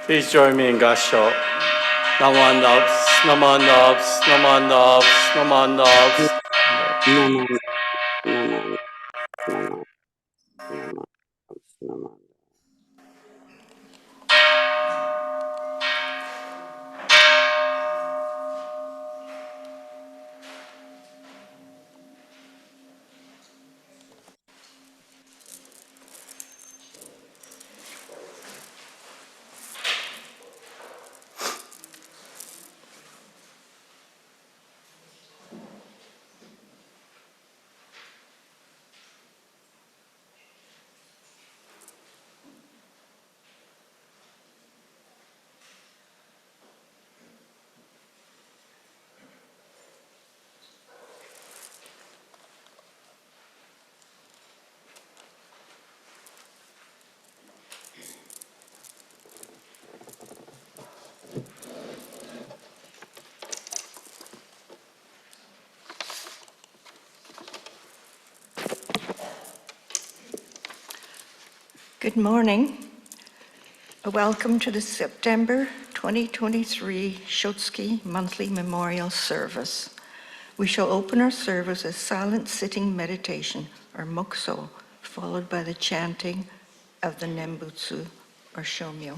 Please join me in Gasho. Naman loves, Naman loves, Naman loves, Naman loves. Naman, naman, naman, naman, naman. Good morning. Welcome to the September 2023 Shotsuki Monthly Memorial Service. We shall open our service as silent sitting meditation, or mokso, followed by the chanting of the Nembutsu, or shomyo.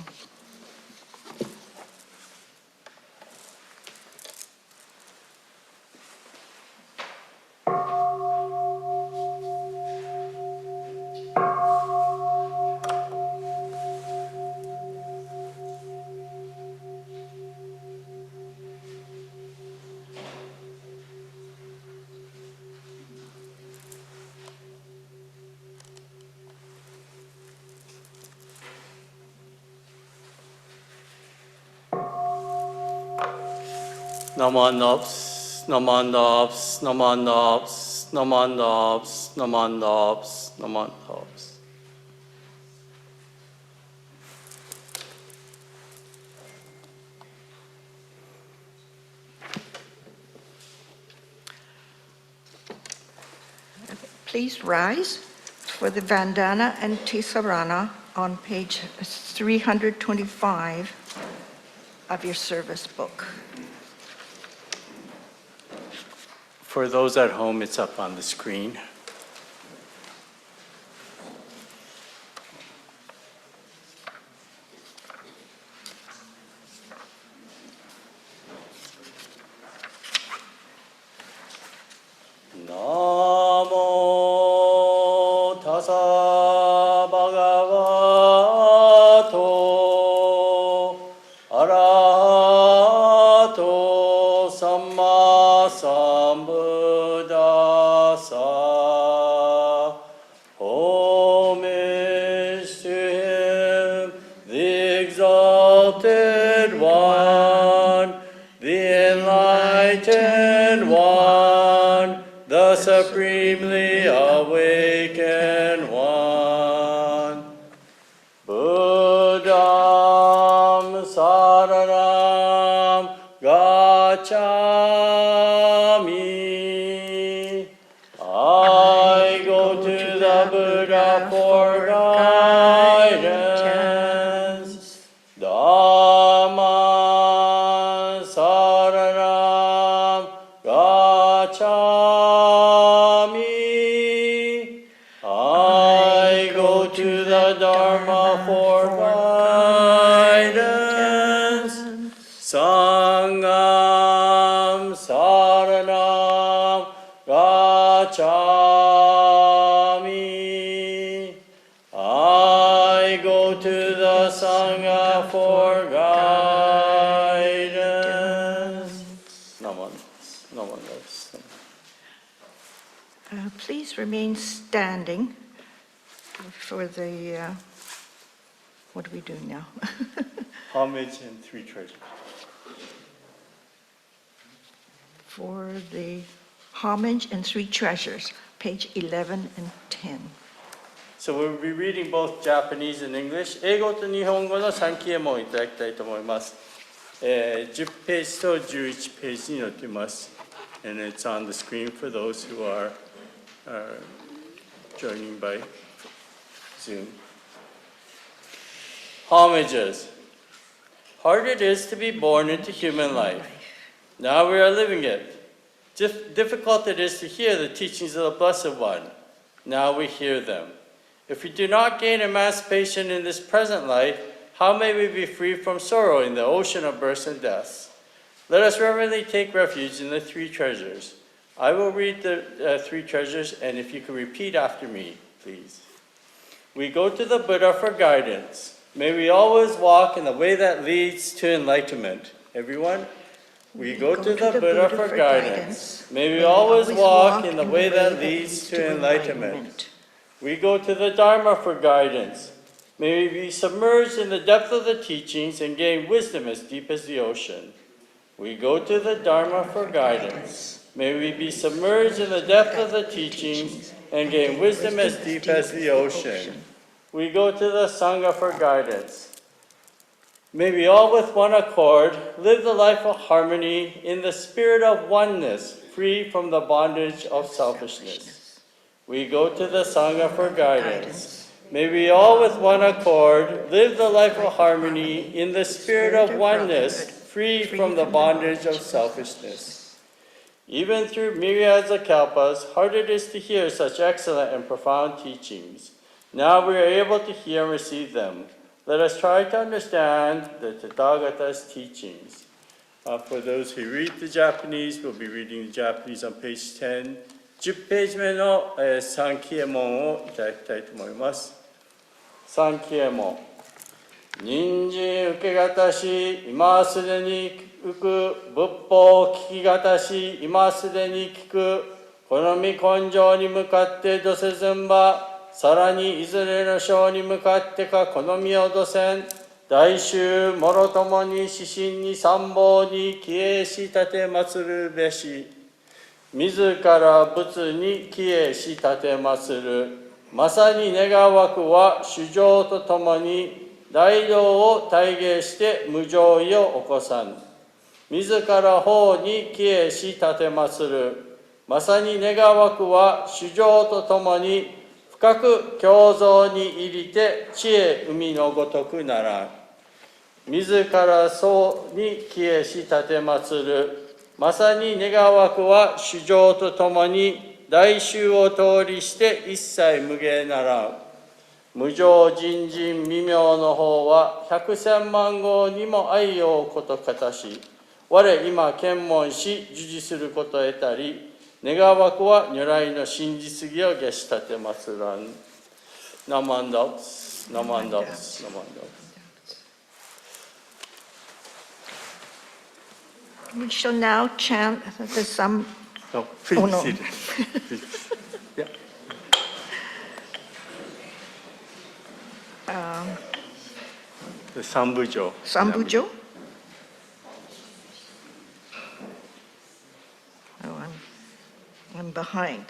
Naman loves, Naman loves, Naman loves, Naman loves, Naman loves, Naman loves. Please rise for the Vandana and Tisarana on page 325 of your service book. For those at home, it's up on the screen. Namo tassa bhagavato arahato samma sambuddhassa. Homage to him, the exalted one, the enlightened one, the supremely awakened one. Buddham saranam gacchami. I go to the Buddha for guidance. Dhamma saranam gacchami. I go to the Dharma for guidance. Sangam saranam gacchami. I go to the Sangha for guidance. Naman. Please remain standing for the, what are we doing now? Homage and three treasures. For the homage and three treasures, page 11 and 10. So we'll be reading both Japanese and English. 英語と日本語の3記もいただきたいと思います。10ページと11ページに載っています。And it's on the screen for those who are joining by Zoom. Homages. hard it is to be born into human life. Now we are living it. Difficult it is to hear the teachings of the Blessed One. Now we hear them. If we do not gain emancipation in this present life, how may we be free from sorrow in the ocean of births and deaths? Let us reverently take refuge in the three treasures. I will read the three treasures, and if you could repeat after me, please. We go to the Buddha for guidance. May we always walk in the way that leads to enlightenment. Everyone? We go to the Buddha for guidance. May we always walk in the way that leads to enlightenment. We go to the Dharma for guidance. May we be submerged in the depth of the teachings and gain wisdom as deep as the ocean. We go to the Dharma for guidance. May we be submerged in the depth of the teachings and gain wisdom as deep as the ocean. We go to the Sangha for guidance. May we all with one accord live the life of harmony in the spirit of oneness, free from the bondage of selfishness. We go to the Sangha for guidance. May we all with one accord live the life of harmony in the spirit of oneness, free from the bondage of selfishness. Even through myriads of kalpas, hard it is to hear such excellent and profound teachings. Now we are able to hear and receive them. Let us try to understand the Tathagata's teachings. For those who read the Japanese, we'll be reading the Japanese on page 10. 10ページ目の三期右衛門をいただきたいと思います。三期右衛門。人参受けがたし、今すでに聞く。仏法聞きがたし、今すでに聞く。好み根性に向かってどせずんば。さらにいずれの章に向かってか好みをどせん。大衆もろともに指針に参謀に帰依し立て祀るべし。自ら仏に帰依し立て祀る。まさに願わくは主情とともに大道を体現して無常意を起こさん。自ら法に帰依し立て祀る。まさに願わくは主情とともに深く共造に入りて知恵海のごとくならん。自ら僧に帰依し立て祀る。まさに願わくは主情とともに大衆を通りして一切無芸ならん。無常人人未明の方は百千万号にも愛用ことかたし、我今検問し授受すること得たり、願わくは如来の真実義を下し立て祀らん。ナマンダウス、ナマンダウス、ナマンダウス。We shall now chant the Sam. No, please Oh, no. sit. Please. Yeah. The Sambujo. Sambujo? Oh, I'm behind.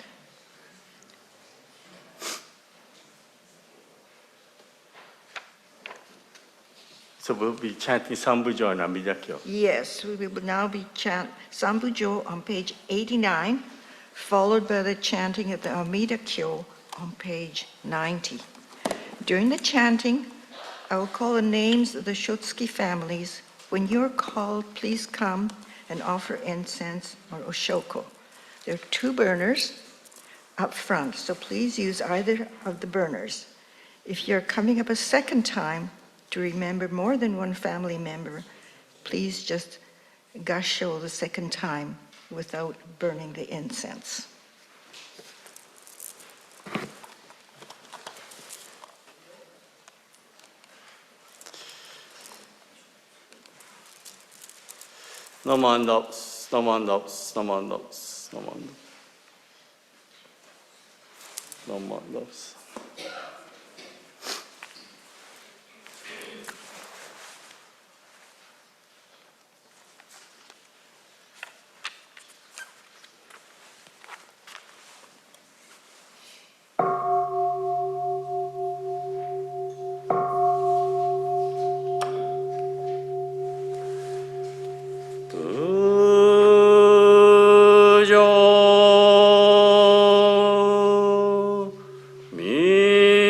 So we'll be chanting Sambujo and Amidakyo. Yes, we will now be chant Sambujo on page 89, followed by the chanting of the Amida Kyo on page 90. During the chanting, I will call the names of the Shotsuki families. When you are called, please come and offer incense or oshoko. There are 2 burners up front, so please use either of the burners. If you're coming up a second time to remember more than one family member, please just gasho the second time without burning the incense. Namandaps, namandaps, namandaps, namandaps. Namandaps. Mi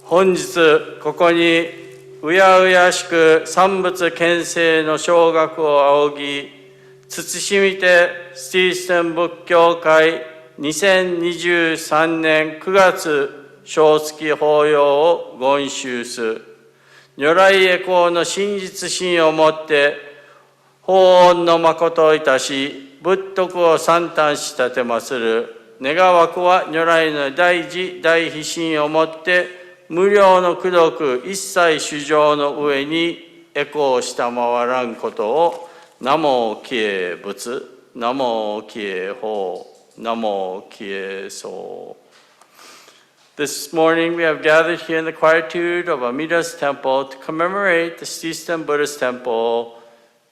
本日ここにうやうやしく産物牽制の小学を仰ぎ、慎みてスティーステン仏教会2023年9月小月法要を言修す。如来へ向の真実心をもって法恩の誠をいたし、仏徳を賛嘆し立てまする。願わくは如来の大慈大悲心をもって無料の功徳一切主情の上に栄光したまわらんことを、ナモキエ仏、ナモキエ法、ナモキエ僧。This morning we have gathered here in the quietude of Amida's temple to commemorate the System Buddhist Temple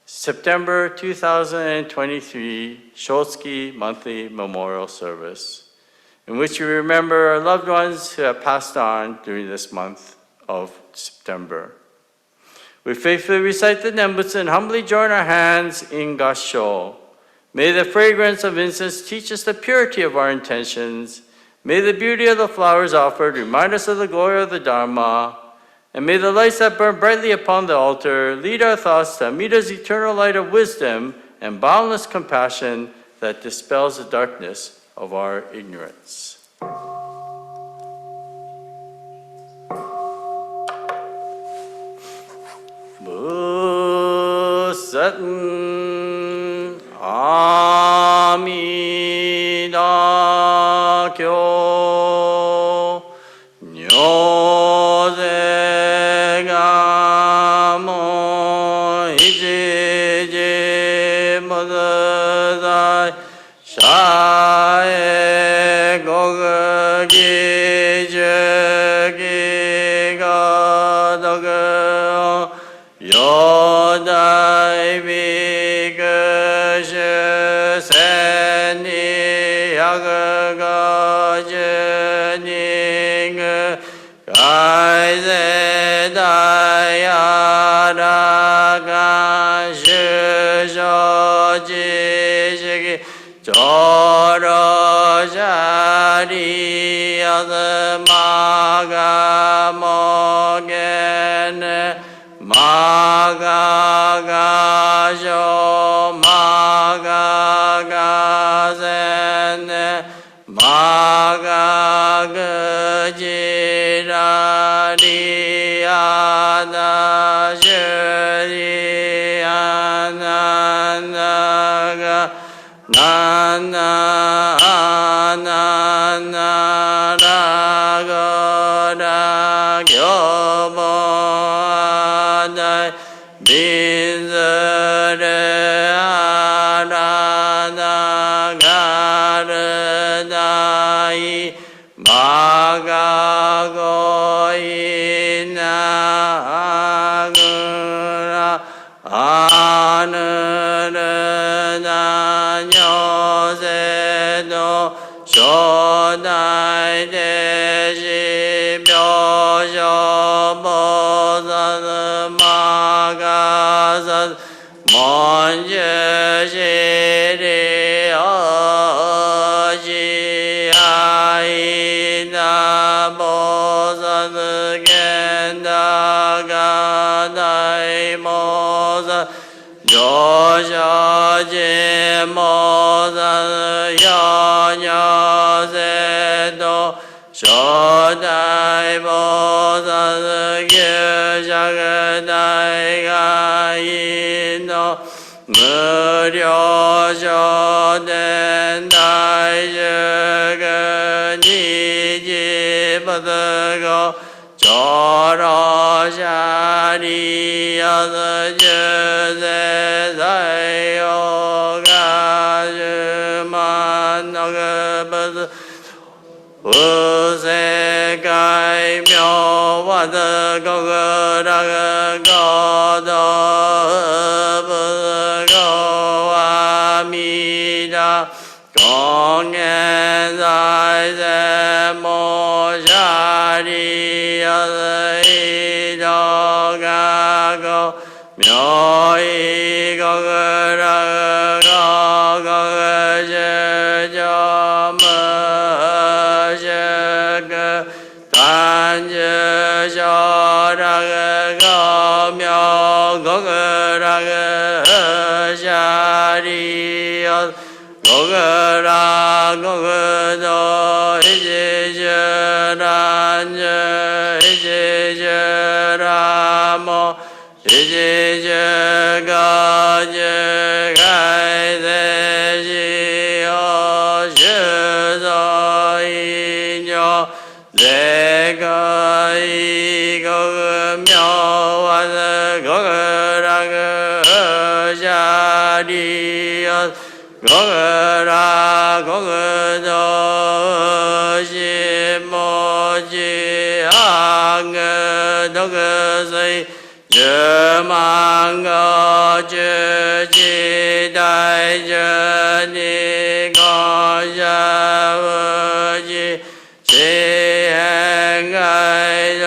September 2023 Shotsuki Monthly Memorial Service, in which we remember our loved ones who have passed on during this month of September. We faithfully recite the Nembutsu and humbly join our hands in Gassho. May the fragrance of incense teach us the purity of our intentions. May the beauty of the flowers offered remind us of the glory of the Dharma. And may the lights that burn brightly upon the altar lead our thoughts to Amida's eternal light of wisdom and boundless compassion that dispels the darkness of our ignorance. Busat Amida Kyo 기적이 가덕 요다이 비그시 세니 야그가즈니 가이세다야라가 시저지식이 저러자리여서 마가모게네 마가가쇼 마가가세네 마가그지라리아다 슈리아나나가 나나나나라거라 교보아다이 민서를 알아나가르다이 마가고이나그라 하늘은 요새도 쇼다이 대시 묘쇼보선 마가선 먼저시리 어지아이나 보선 겐다가 나이모선 조셔지 모선 연여세도 쇼다이 보선 규작나이가 인도 무료쇼된 나이즈근 이집어드고 조로샤리여서 주세사요가 주만너그버스 우세가이 묘와드 고그라그 고도브고와미라 공연사이세 모샤리여서 이뤄가고 묘이 고그라그 고그저저무시그 단주쇼라그 고묘 고그라그 샤리여 고그라 고그도 이지저란저 이지저라모 이지저가저가이세시오 주소이뇨 내가 이거묘와서 고그라그 자리여 고그라 고그도 시모지 항어도 그서이 저망거 주지다이전이 거샤우지 시행가이도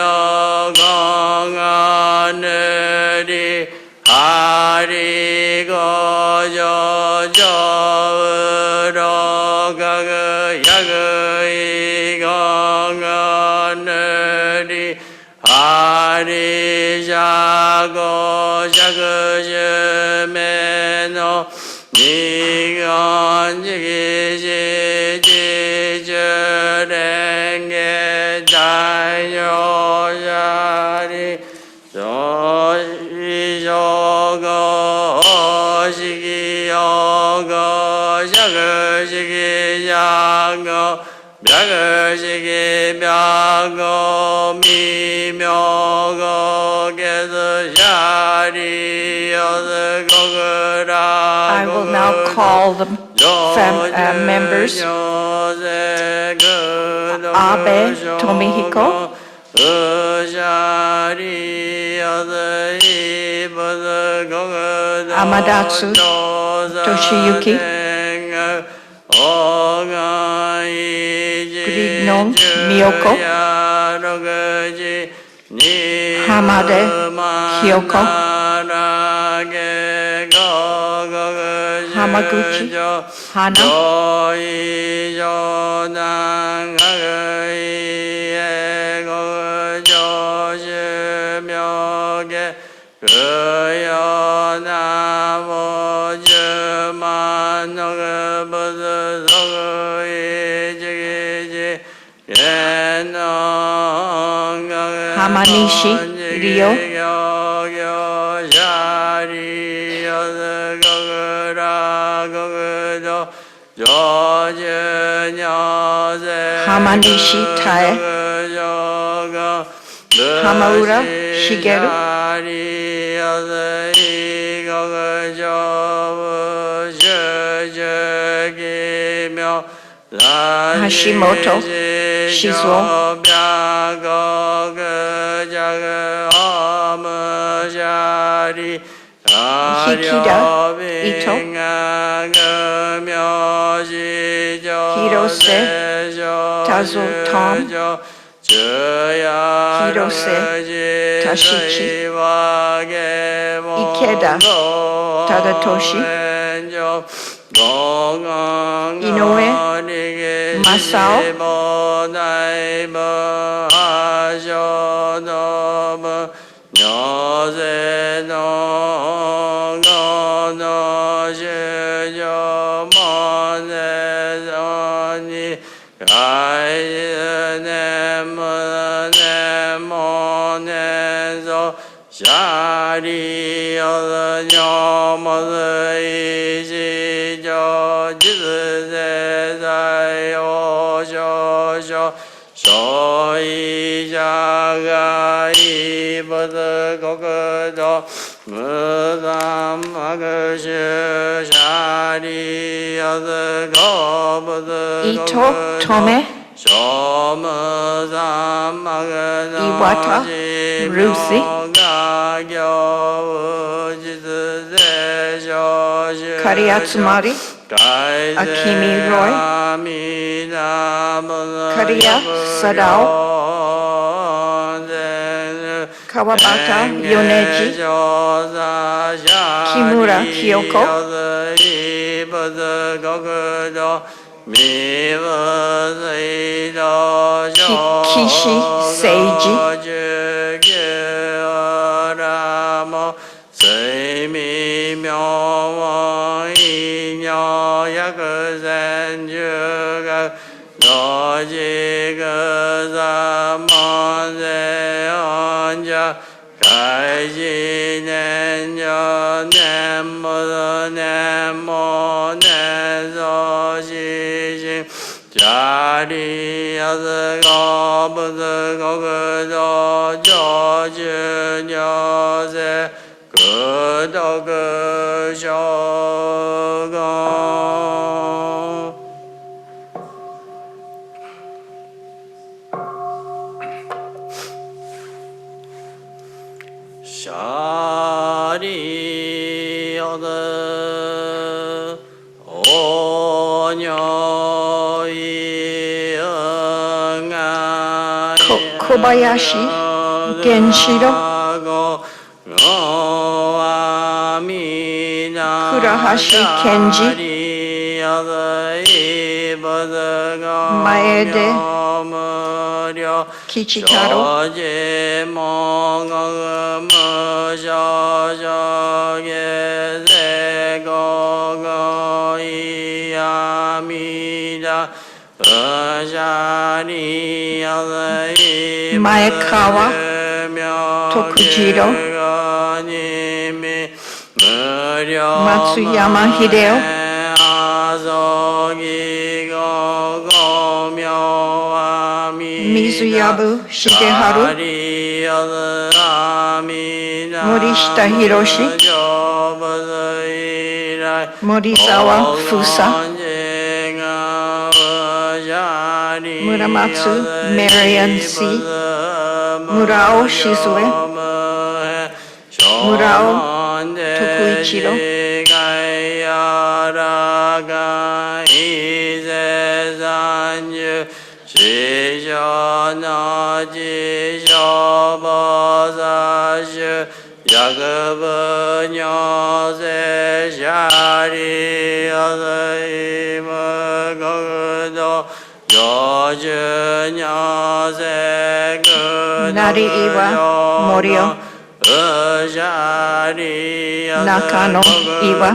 공하늘이 하리고 저저으로 가그 야그이 공하늘이 하리샤고 샤그즈메노 니건지기시 지저랭게 다요샤리 조시쇼고 시기요고 샤그시기야고 벼그시기 벼고 미묘고 게스샤리여스 고그라 I will now call the members. 요새 그도 Abe Tomihiko, Amadatsu Toshiyuki, Grignon Miyoko, Hamade Hyoko, Hamaguchi Hana, Hamanishi Ryo, Hamanishi Tae, Hamaura Shigeru, Hashimoto Shizuo, Hikida Ito, Hirose Tazo Tom, Hirose Tashichi, Ikeda Tadatoshi, Inoue Masao, Ito Tome, Iwata Rusi, Kariatsumari, Akimi Roy, Kariya Sadao, Kawabata Yoneji, Kimura Kyoko, Kishi Seiji, Kobayashi Genshiro, Kurahashi Kenji, Maede Kichitaro, Maekawa Tokujiro, Matsuyama Hideo, Mizuyabu Shigeharu, Morishita Hiroshi, Morisawa Fusa, Muramatsu Marian C. Murao Shizue, Murao Tokuichiro, Nari Iwa Morio, Nakano Iwa,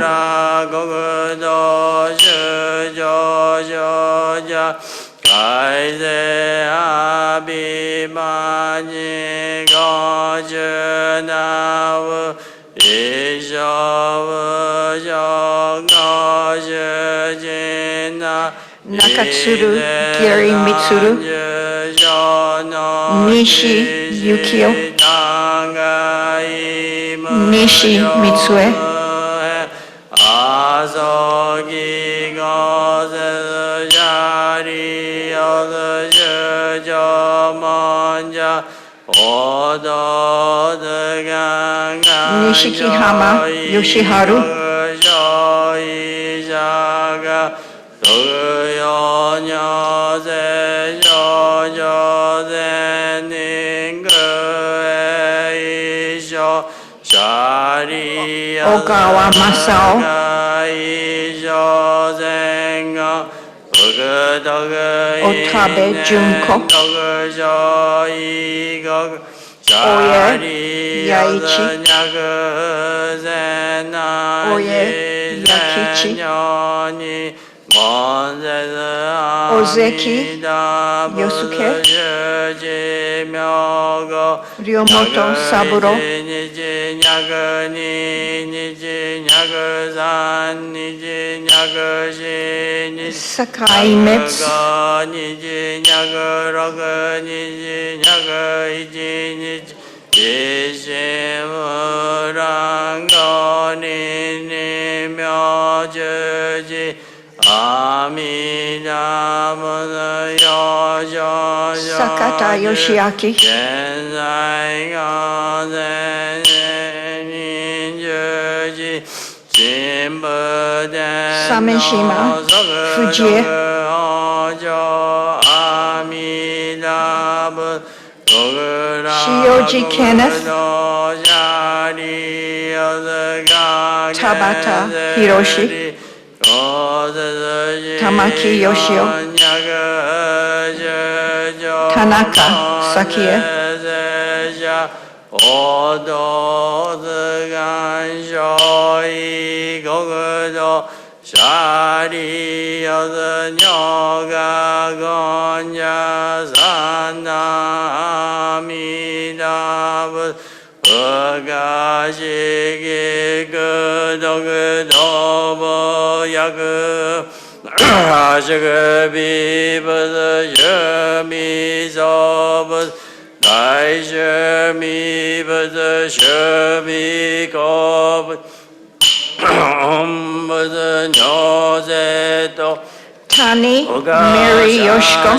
Nakatsuru Gary Mitsuru, Nishi Yukio, Nishi Mitsue, Nishikihama Yoshiharu, Ogawa Masao, Otabe Junko, Oye Yaichi, Oye Yakichi, Ozeki Yosuke, Ryomoto Saburo, Sakai Mets, Sakata Yoshiaki, Sameshima Fujie, Shioji Kenneth, Tabata Hiroshi, Tamaki Yoshio, Tanaka Sakie, Tani Mary Yoshiko,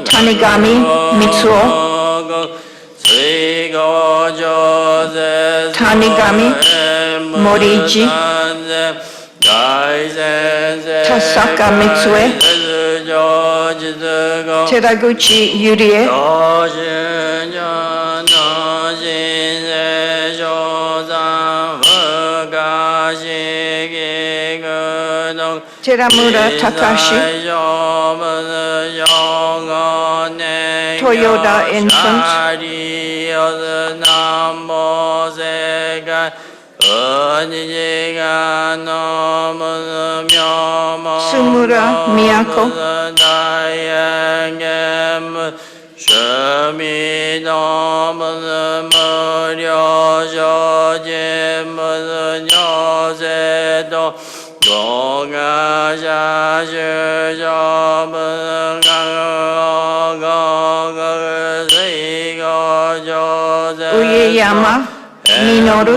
Tanigami Mitsuo, Tanigami Moriji, Tasaka Mitsue, Teraguchi Yurie, Teramura Takashi, Toyoda Infant, Sumura Miyako, Uyeyama Minoru,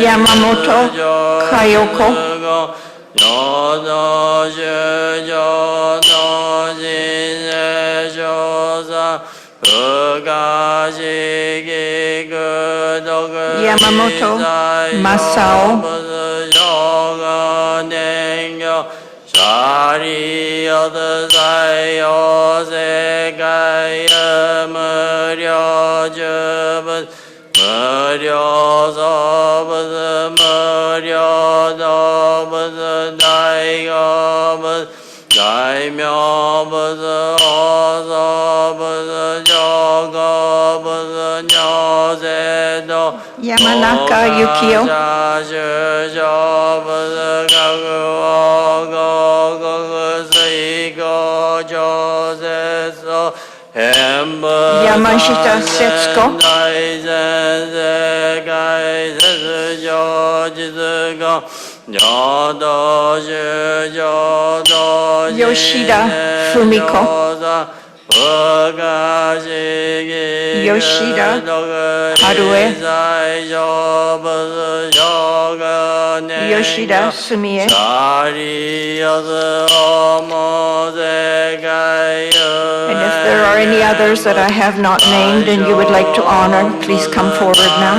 Yamamoto Kayoko, Yamamoto Masao Yamanaka Yukio Yamashita Setsuko Yoshida Fumiko Yoshida Harue Yoshida Sumie and if there are any others that I have not named and you would like to honor, please come forward now.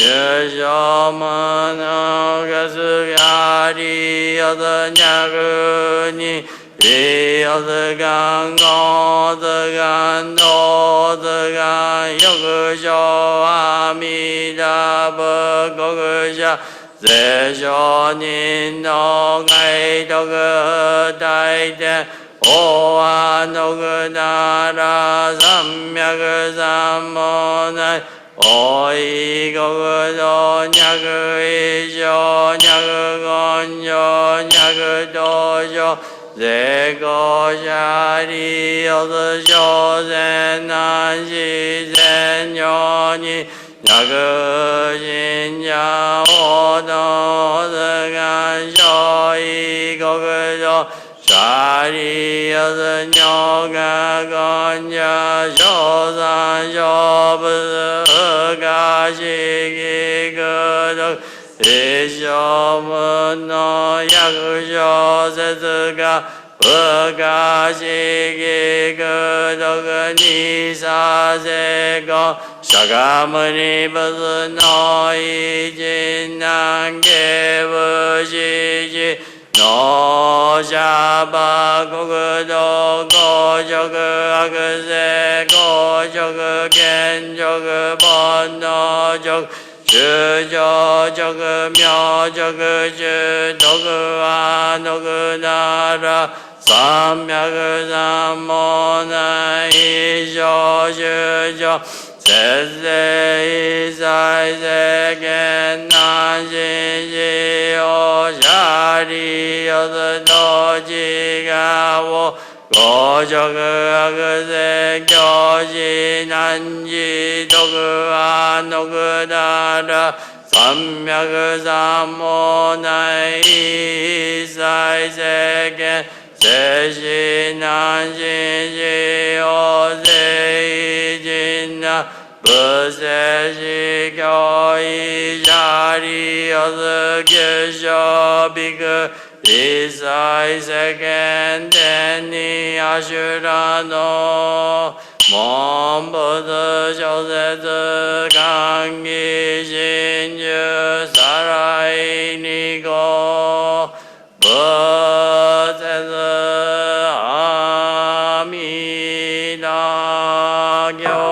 여셔먼어 가수가리 여더냐그니 이여더간 어더간 도더간 여그저아미다버 거그자 세쇼닌 너가이 더그다이데 오아노그나라 삼맥을 삼모나이 오이거그도 냐그이쇼 냐그건조 냐그도쇼 세고샤리 여드쇼센난시센요니 냐그신야 오도드간쇼이거그도 샤리여드녀가 건ja 쇼산쇼부가시기 그덕 이쇼문노 야그쇼세스가 부가시기 그덕은 이사세고 샤가무니 부스노이진난개부시지 노샤바 고그도 고저그 아그세 고저그 겐저그 번노적 주저저그 묘저그 주도그 아노그 나라 삼맥을 삼모나 이쇼주저 세세이사이세겐 난시시오 샤리여드도지가오 고저그 아그세 교시난지도그 아노그나라 삼맥을 삼모나 이사이세겐 세신난시시오세이진나 부세시교이자리여드계셔비그 이사이세겐데니 아슈라노 몸부드 조세드 강기신주 사라이니고 부세드 아미다교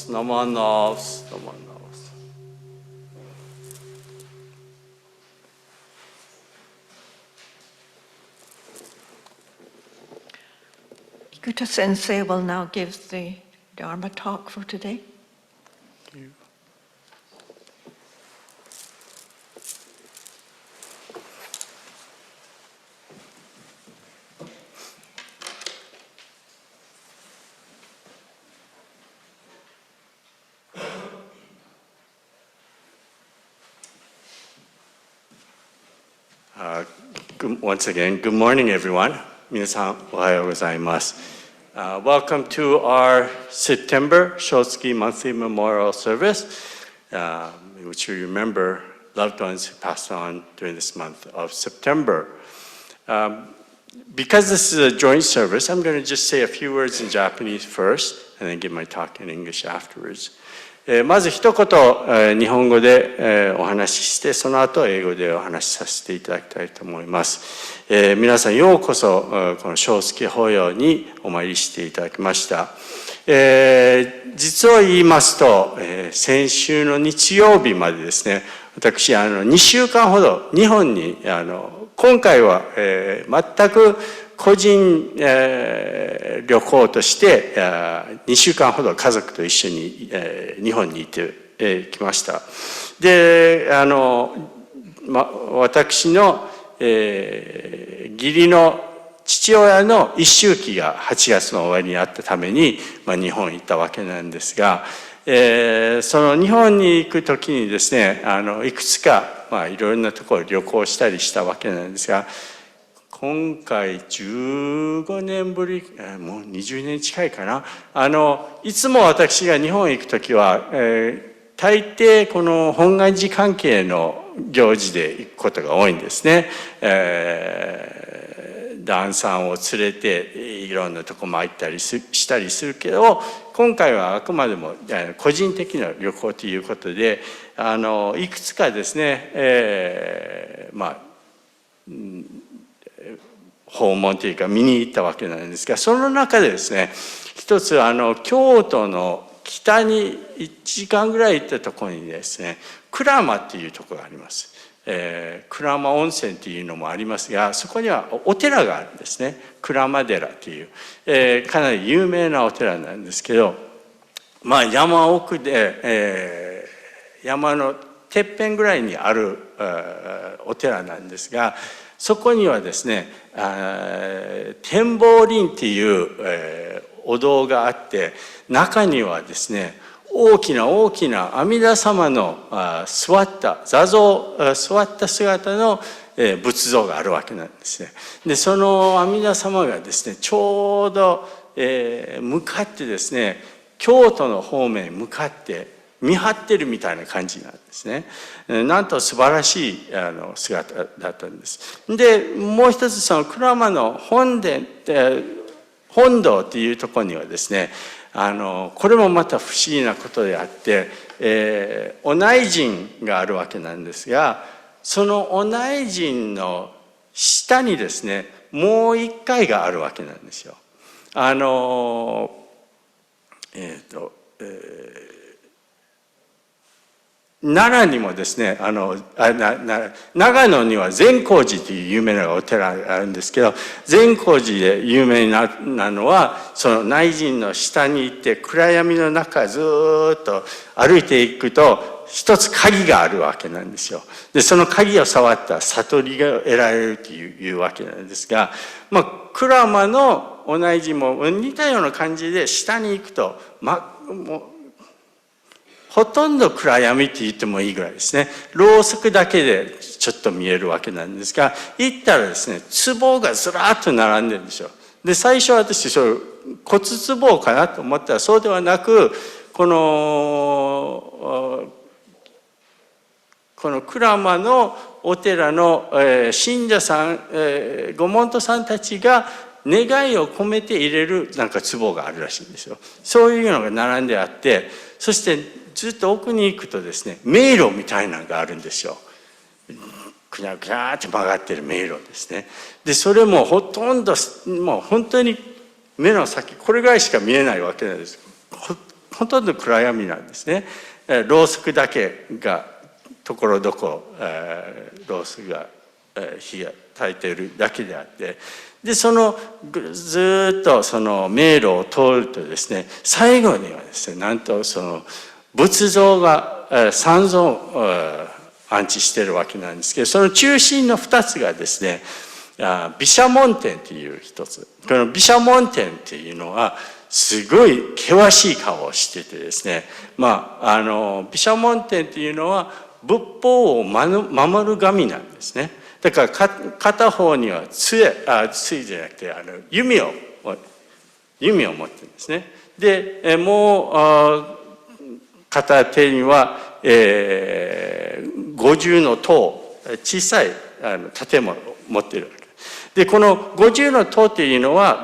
No more knobs. Ikuta Sensei will now give the Dharma talk for today. Thank you. Once again, good morning, everyone. 皆さん、おはようございます。Welcome to our September Shotsuki Monthly Memorial Service, which you remember loved ones who passed on during this month of September. Because this is a joint service, I'm going to just say a few words in Japanese first, and then give my talk in English afterwards. まず一言、日本語で、お話しして、その後英語でお話しさせていただきたいと思います。皆さんようこそ、この正月法要にお参りしていただきました。実を言いますと、先週の日曜日までですね、私2週間ほど日本に今回は、全く個人、旅行として2週間ほど家族と一緒に、日本に行ってきました。で私の、義理の父親の一周忌が8月の終わりにあったために、日本に行ったわけなんですが、その日本に行く時にですね、いくつか、いろんなところ旅行したりしたわけなんですが、今回15年ぶり、もう20年近いかな、いつも私が日本へ行く時は、大抵この本願寺関係の行事で行くことが多いんですね。旦さんを連れていろんなとこ参ったりしたりするけど、今回はあくまでも個人的な旅行ということで、いくつかですね、訪問というか見に行ったわけなんですが、その中でですね、一つ京都の北に1時間ぐらい行ったところにですね、鞍馬っていうところがあります。鞍馬温泉っていうのもありますが、そこにはお寺があるんですね。鞍馬寺っていう、かなり有名なお寺なんですけど、山奥で、山のてっぺんぐらいにあるお寺なんですが、そこにはですね、展望林っていう、お堂があって、中にはですね、大きな大きな阿弥陀様の座った座像、座った姿の仏像があるわけなんですね。でその阿弥陀様がですね、ちょうど向かってですね、京都の方面に向かって見張ってるみたいな感じなんですね。なんと素晴らしい姿だったんです。でもう一つ、その鞍馬の本堂っていうところにはですね、これもまた不思議なことであって、お内陣があるわけなんですが、そのお内陣の下にですね、もう一階があるわけなんですよ。奈良にもですね、長野には善光寺という有名なお寺があるんですけど、善光寺で有名なのは、その内陣の下に行って暗闇の中ずっと歩いていくと一つ鍵があるわけなんですよ。でその鍵を触ったら悟りが得られるというわけなんですが、鞍馬のお内陣も似たような感じで、下に行くともうほとんど暗闇って言ってもいいぐらいですね。ろうそくだけでちょっと見えるわけなんですが、行ったらですね、壺がずらっと並んでるんですよ。で最初は私骨壺かなと思ったら、そうではなく、この鞍馬のお寺の信者さん、ご門徒さんたちが願いを込めて入れるなんか壺があるらしいんですよ。そういうのが並んであって、そしてずっと奥に行くとですね、迷路みたいなのがあるんですよ。くにゃくにゃって曲がってる迷路ですね。でそれもほとんどもう本当に目の先これぐらいしか見えないわけなんです。ほとんど暗闇なんですね。ろうそくだけがところどころ、ろうそくが火が焚いているだけであって、でずっとその迷路を通るとですね、最後にはですね、なんとその仏像が三尊安置しているわけなんですけど、その中心の2つがですね、毘沙門天という一つ。この毘沙門天っていうのはすごい険しい顔をしててですね、毘沙門天っていうのは仏法を守る神なんですね。だから片方には杖じゃなくて弓を持ってるんですね。でもう片手には、50の塔、小さい建物を持っているわけで、この50の塔というのは、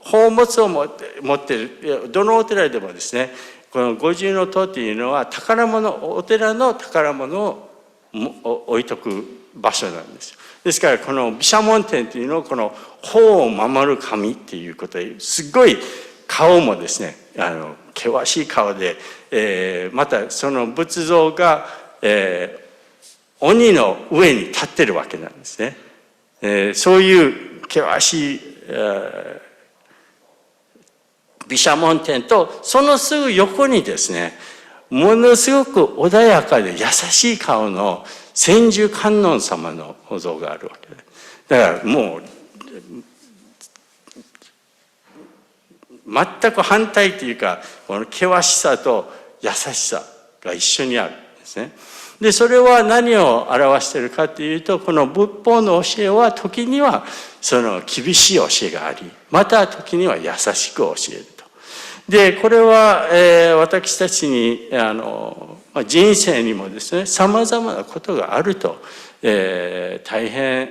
宝物を持っている、どのお寺でもですね、この50の塔というのは宝物、お寺の宝物を置いとく場所なんですよ。ですからこの毘沙門天というのはこの法を守る神っていうことですごい顔もですね険しい顔で、またその仏像が、鬼の上に立ってるわけなんですね。そういう険しい、毘沙門天とそのすぐ横にですね、ものすごく穏やかで優しい顔の千手観音様のお像があるわけで、だからもう全く反対というか、この険しさと優しさが一緒にあるんですね。でそれは何を表しているかというと、この仏法の教えは時にはその厳しい教えがあり、また時には優しく教えると。でこれは、私たちに人生にもですね、さまざまなことがあると、大変、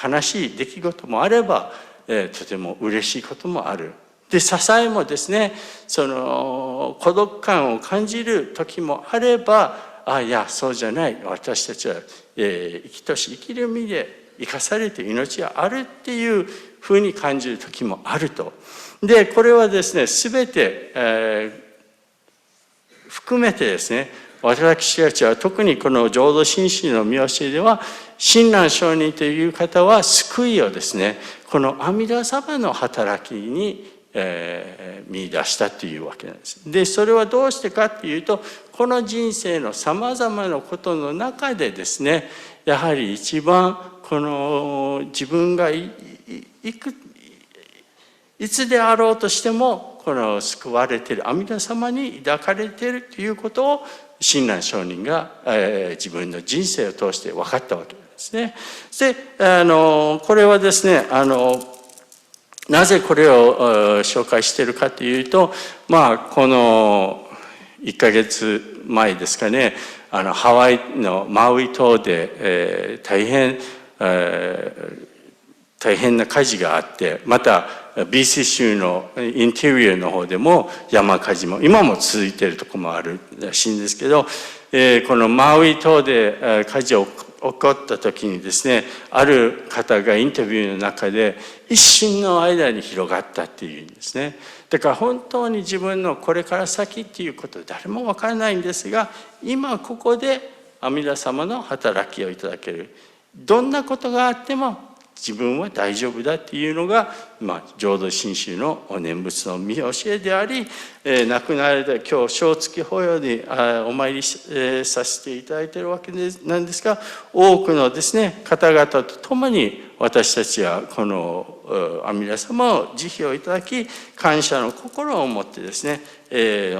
悲しい出来事もあれば、とても嬉しいこともある。で支えもですね、その孤独感を感じる時もあれば、いやそうじゃない、私たちは、生きとし生きる身で生かされて命があるっていうふうに感じる時もあると。でこれはですね全て、含めてですね、私たちは特にこの浄土真宗の見教えでは、親鸞上人という方は救いをですね、この阿弥陀様の働きに、見出したというわけなんです。でそれはどうしてかっていうと、この人生のさまざまなことの中でですね、やはり一番この自分がいつであろうとしてもこの救われている阿弥陀様に抱かれているということを親鸞上人が、自分の人生を通して分かったわけですね。でこれはですねなぜこれを紹介しているかというと、この1ヶ月前ですかね、ハワイのマウイ島で、大変な火事があって、また BC 州のインテリアの方でも山火事も今も続いているところもあるらしいんですけど、このマウイ島で火事が起こった時にですね、ある方がインタビューの中で一瞬の間に広がったっていうんですね。だから本当に自分のこれから先っていうことは誰も分からないんですが、今ここで阿弥陀様の働きをいただける、どんなことがあっても自分は大丈夫だっていうのが、浄土真宗のお念仏の見教えであり、亡くなられた今日正月法要にお参りさせていただいているわけなんですが、多くのですね方々と共に私たちはこの阿弥陀様を慈悲をいただき、感謝の心を持ってですね、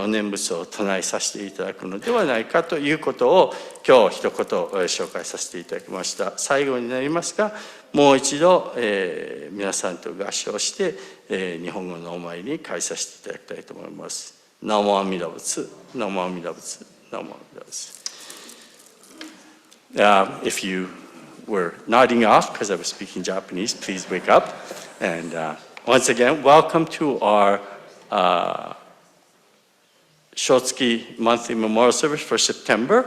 お念仏を唱えさせていただくのではないかということを今日一言紹介させていただきました。最後になりますが、もう一度、皆さんと合唱して、日本語のお参りに返させていただきたいと思います。ナモ阿弥陀仏、ナモ阿弥陀仏、ナモ阿弥陀仏。If you were nodding off because I was speaking Japanese, please wake up. And once again, welcome to our Shotsuki monthly memorial service for September.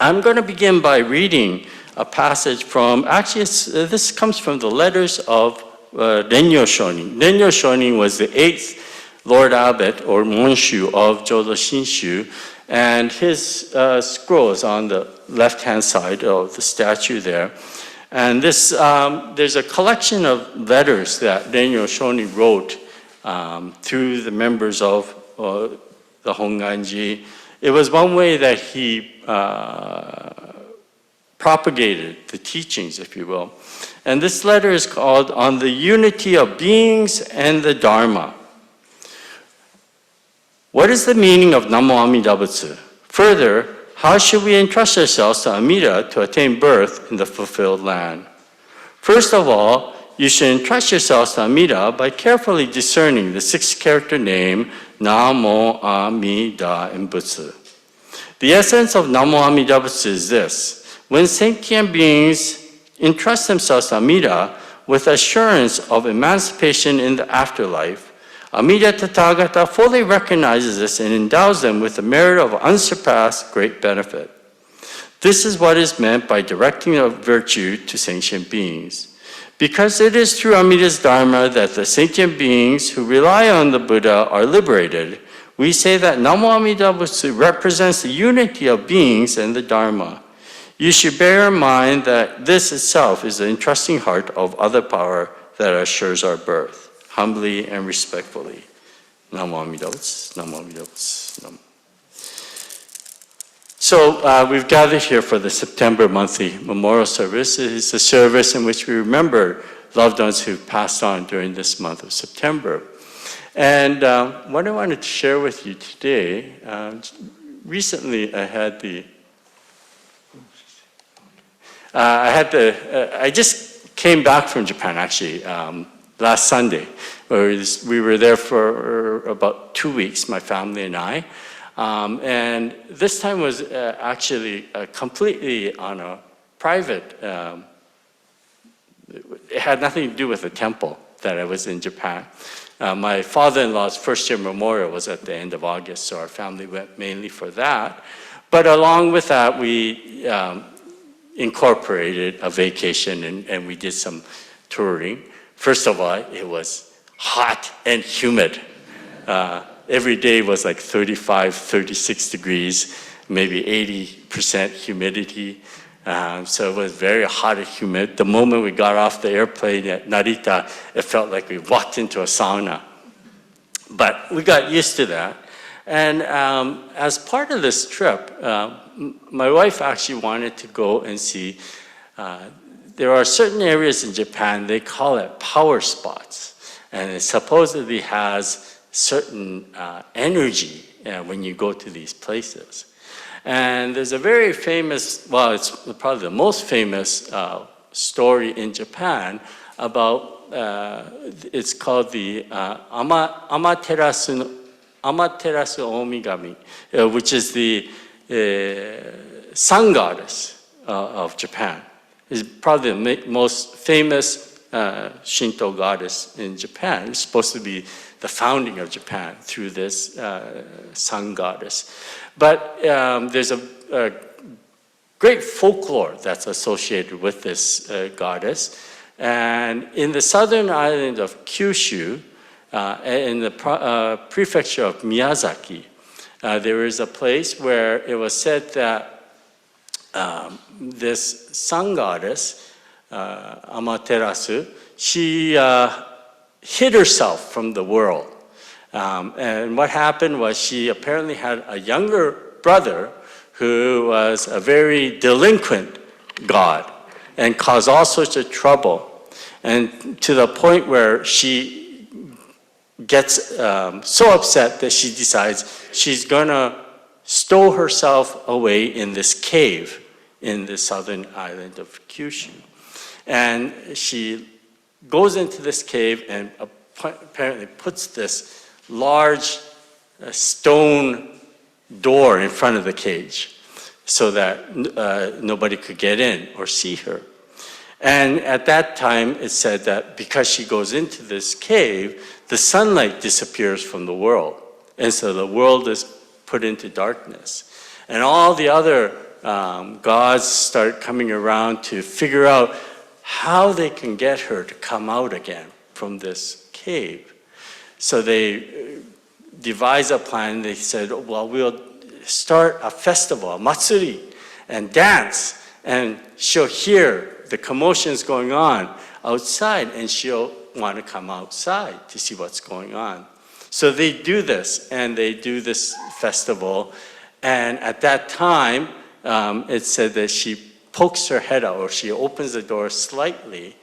I'm going to begin by reading a passage from, actually this comes from the letters of Renyo Shonin. Renyo Shonin was the 8th Lord Abbot or Monshu of Jodo Shinshu, and his scroll is on the left-hand side of the statue there. And this, there's a collection of letters that Renyo Shonin wrote through the members of the Honganji. It was one way that he propagated the teachings, if you will. And this letter is called On the Unity of Beings and the Dharma. What is the meaning of Namo Amida Butsu? Further, how should we entrust ourselves to Amida to attain birth in the fulfilled land? First of all, you should entrust yourselves to Amida by carefully discerning the 6-character name Namo Amida in Butsu. The essence of Namo Amida Butsu is this: when sentient beings entrust themselves to Amida with assurance of emancipation in the afterlife, Amida Tathagata fully recognizes this and endows them with the merit of unsurpassed great benefit. This is what is meant by directing of virtue to sentient beings. Because it is through Amida's Dharma that the sentient beings who rely on the Buddha are liberated, we say that Namo Amida Butsu represents the unity of beings and the Dharma. You should bear in mind that this itself is the entrusting heart of other power that assures our birth. Humbly and respectfully. Namo Amida Butsu, Namo Amida Butsu, Namo. So we've gathered here for the September monthly memorial service. It is a service in which we remember loved ones who passed on during this month of September. And what I wanted to share with you today, recently I just came back from Japan actually last Sunday. We were there for about 2 weeks, my family and I. And this time was actually completely on a private, it had nothing to do with the temple that I was in Japan. My father-in-law's first-year memorial was at the end of August, so our family went mainly for that. But along with that, we incorporated a vacation and we did some touring. First of all, it was hot and humid. Every day was like 35, 36 degrees, maybe 80% humidity. So it was very hot and humid. The moment we got off the airplane at Narita, it felt like we walked into a sauna. But we got used to that. And as part of this trip, my wife actually wanted to go and see, there are certain areas in Japan, they call it power spots. And it supposedly has certain energy when you go to these places. And there's a very famous, well, it's probably the most famous story in Japan about, it's called the Amaterasu Omigami, which is the sun goddess of Japan. It's probably the most famous Shinto goddess in Japan. It's supposed to be the founding of Japan through this sun goddess. But there's a great folklore that's associated with this goddess. And in the southern island of Kyushu, in the prefecture of Miyazaki, there is a place where it was said that this sun goddess, Amaterasu, she hid herself from the world. And what happened was she apparently had a younger brother who was a very delinquent god and caused all sorts of trouble. And to the point where she gets so upset that she decides she's gonna stow herself away in this cave in the southern island of Kyushu. And she goes into this cave and apparently puts this large stone door in front of the cage so that nobody could get in or see her. And at that time, it said that because she goes into this cave, the sunlight disappears from the world. And so the world is put into darkness. And all the other gods start coming around to figure out how they can get her to come out again from this cave. So they devised a plan. They said, well, we'll start a festival, a matsuri, and dance. And she'll hear the commotions going on outside, and she'll want to come outside to see what's going on. So they do this, and they do this festival. And at that time, it said that she pokes her head out, or she opens the door slightly.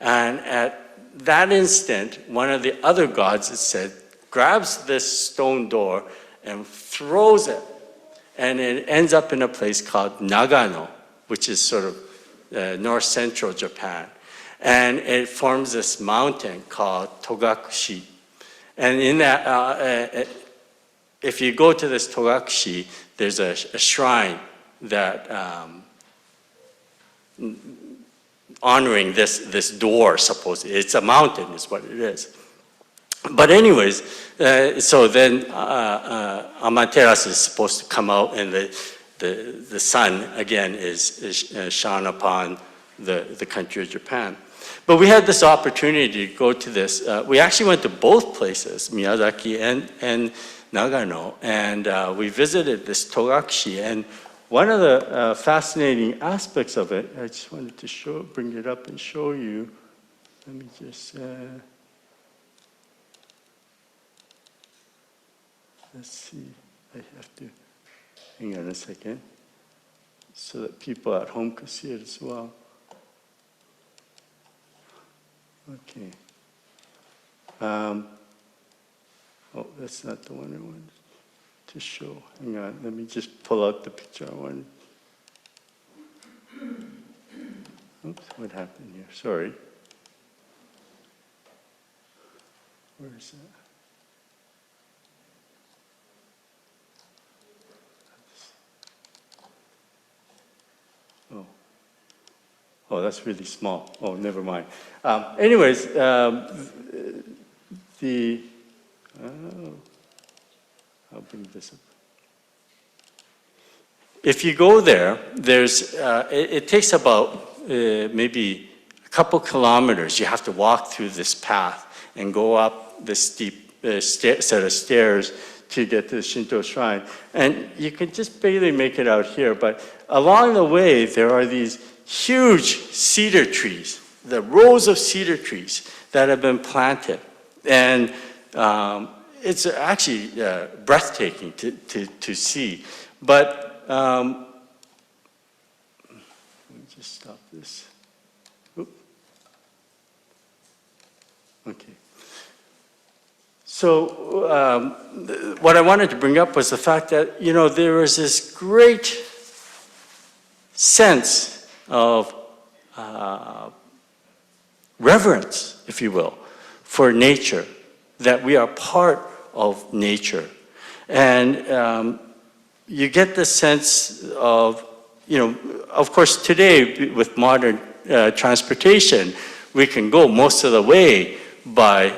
And at that instant, one of the other gods, it said, grabs this stone door and throws it. And it ends up in a place called Nagano, which is sort of north central Japan. And it forms this mountain called Togakushi. And in that, if you go to this Togakushi, there's a shrine that honoring this door, supposedly. It's a mountain, is what it is. But anyways, so then Amaterasu is supposed to come out, and the sun, again, is shone upon the country of Japan. But we had this opportunity to go to this. We actually went to both places, Miyazaki and Nagano, and we visited this Togakushi. And one of the fascinating aspects of it, I just wanted to bring it up and show you. Let me just, let's see, I have to, hang on a second, so that people at home can see it as well. Okay. Oh, that's not the one I wanted to show. Hang on, let me just pull out the picture I wanted. Oops, what happened here? Sorry. Where is that? Oh, that's really small. Oh, never mind. Anyways, I'll bring this up. If you go there, it takes about maybe a couple kilometers. You have to walk through this path and go up this steep set of stairs to get to the Shinto shrine. And you can just barely make it out here, but along the way, there are these huge cedar trees, the rows of cedar trees that have been planted. And it's actually breathtaking to see. But let me just stop this. Oop. Okay. So what I wanted to bring up was the fact that, there was this great sense of reverence, if you will, for nature, that we are part of nature. And you get the sense of, of course today with modern transportation, we can go most of the way by,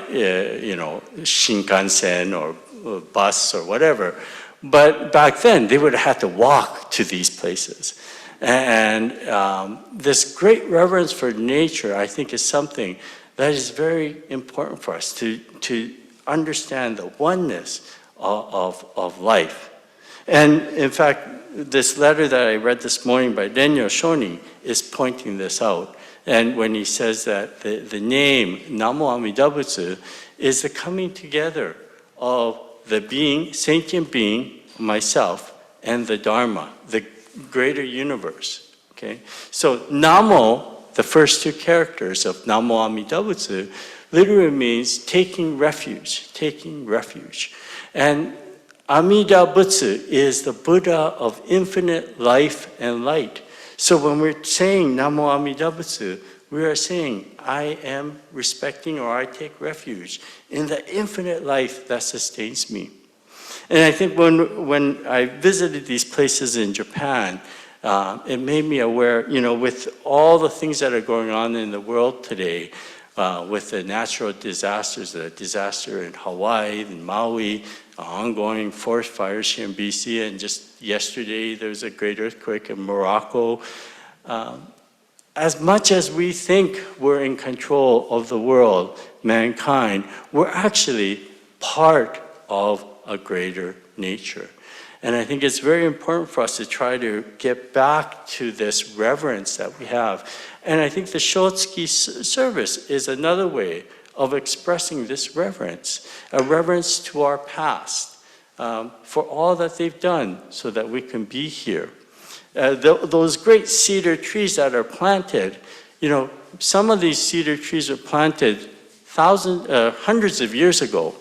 Shinkansen or bus or whatever. But back then, they would have had to walk to these places. And this great reverence for nature, I think, is something that is very important for us to understand the oneness of life. And in fact, this letter that I read this morning by Renyo Shoni is pointing this out. And when he says that the name Namo Amida Butsu is the coming together of the being, sentient being, myself, and the Dharma, the greater universe, okay? So Namo, the first two characters of Namo Amida Butsu, literally means taking refuge, taking refuge. And Amida Butsu is the Buddha of infinite life and light. So when we're saying Namo Amida Butsu, we are saying, I am respecting, or I take refuge in the infinite life that sustains me. And I think when I visited these places in Japan, it made me aware, with all the things that are going on in the world today, with the natural disasters, the disaster in Hawaii and Maui, ongoing forest fires here in BC, and just yesterday there was a great earthquake in Morocco. As much as we think we're in control of the world, mankind, we're actually part of a greater nature. And I think it's very important for us to try to get back to this reverence that we have. And I think the Shotsuki service is another way of expressing this reverence, a reverence to our past, for all that they've done so that we can be here. Those great cedar trees that are planted, some of these cedar trees were planted hundreds of years ago.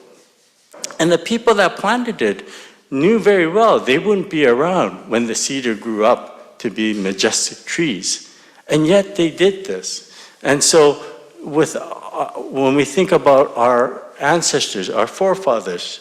And the people that planted it knew very well they wouldn't be around when the cedar grew up to be majestic trees. And yet they did this. And so when we think about our ancestors, our forefathers,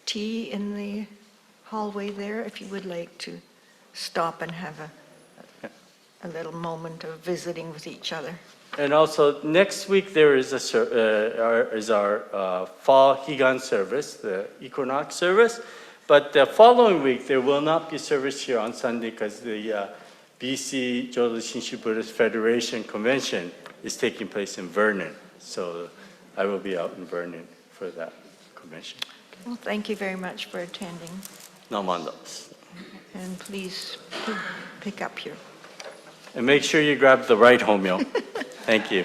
tea in the hallway there if you would like to stop and have a little moment of visiting with each other. And also, next week there is our fall Higan service, the equinox service. But the following week, there will not be service here on Sunday because the BC Jodo Shinshu Buddhist Federation Convention is taking place in Vernon. So I will be out in Vernon for that convention. Well, thank you very much for attending, No mandos. and please pick up your And make sure you grab the right homeo. Thank you.